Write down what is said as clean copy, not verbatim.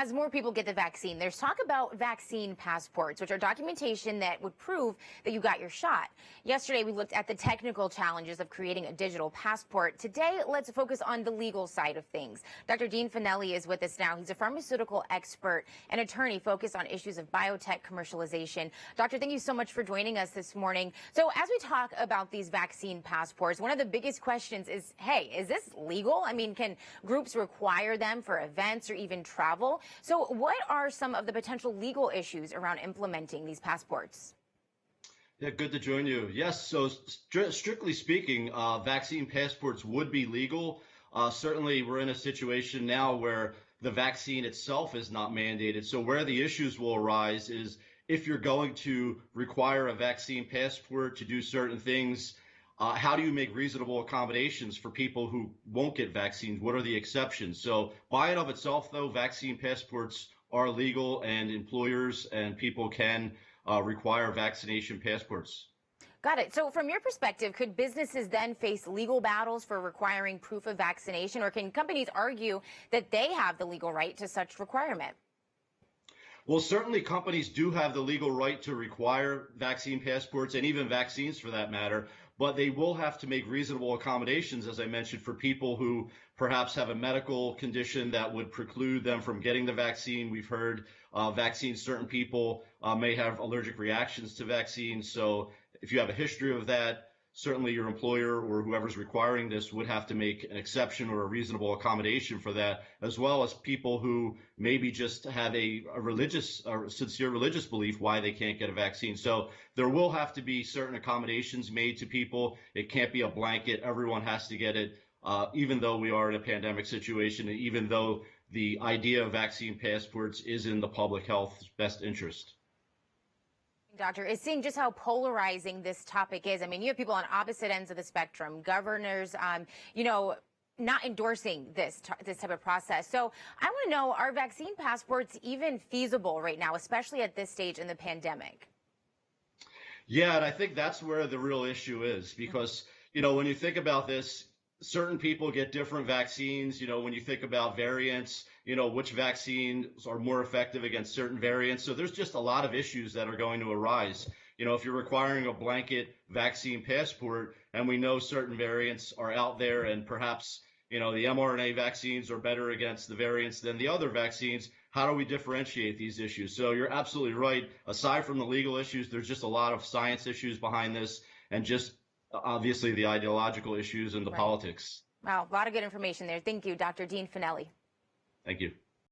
as more people get the vaccine, there's talk about vaccine passports, which are documentation that would prove that you got your shot. Yesterday, we looked at the technical challenges of creating a digital passport. Today, let's focus on the legal side of things. Dr. Dean Fanelli is with us now. He's a pharmaceutical expert and attorney focused on issues of biotech commercialization. Doctor, thank you so much for joining us this morning. So as we talk about these vaccine passports, one of the biggest questions is, hey, is this legal? I mean, can groups require them for events or even travel? So what are some of the potential legal issues around implementing these passports? Yeah, good to join you. Yes, so strictly speaking, vaccine passports would be legal. Certainly, we're in a situation now where the vaccine itself is not mandated. So where the issues will arise is if you're going to require a vaccine passport to do certain things, how do you make reasonable accommodations for people who won't get vaccines? What are the exceptions? So by and of itself, though, vaccine passports are legal and employers and people can require vaccination passports. Got it. So from your perspective, could businesses then face legal battles for requiring proof of vaccination, or can companies argue that they have the legal right to such requirement? Well, certainly companies do have the legal right to require vaccine passports and even vaccines for that matter, but they will have to make reasonable accommodations, as I mentioned, for people who perhaps have a medical condition that would preclude them from getting the vaccine. We've heard vaccines, certain people may have allergic reactions to vaccines. So if you have a history of that, certainly your employer or whoever's requiring this would have to make an exception or a reasonable accommodation for that, as well as people who maybe just have a religious or sincere religious belief why they can't get a vaccine. So there will have to be certain accommodations made to people. It can't be a blanket. Everyone has to get it, even though we are in a pandemic situation, and even though the idea of vaccine passports is in the public health's best interest. Doctor, is seeing just how polarizing this topic is. I mean, you have people on opposite ends of the spectrum, governors, not endorsing this type of process. So I want to know, are vaccine passports even feasible right now, especially at this stage in the pandemic? Yeah, and I think that's where the real issue is because, when you think about this, certain people get different vaccines. When you think about variants, which vaccines are more effective against certain variants. So there's just a lot of issues that are going to arise. If you're requiring a blanket vaccine passport and we know certain variants are out there and perhaps, the mRNA vaccines are better against the variants than the other vaccines, how do we differentiate these issues? So you're absolutely right. Aside from the legal issues, there's just a lot of science issues behind this and just obviously the ideological issues and the politics. Wow, a lot of good information there. Thank you, Dr. Dean Fanelli. Thank you.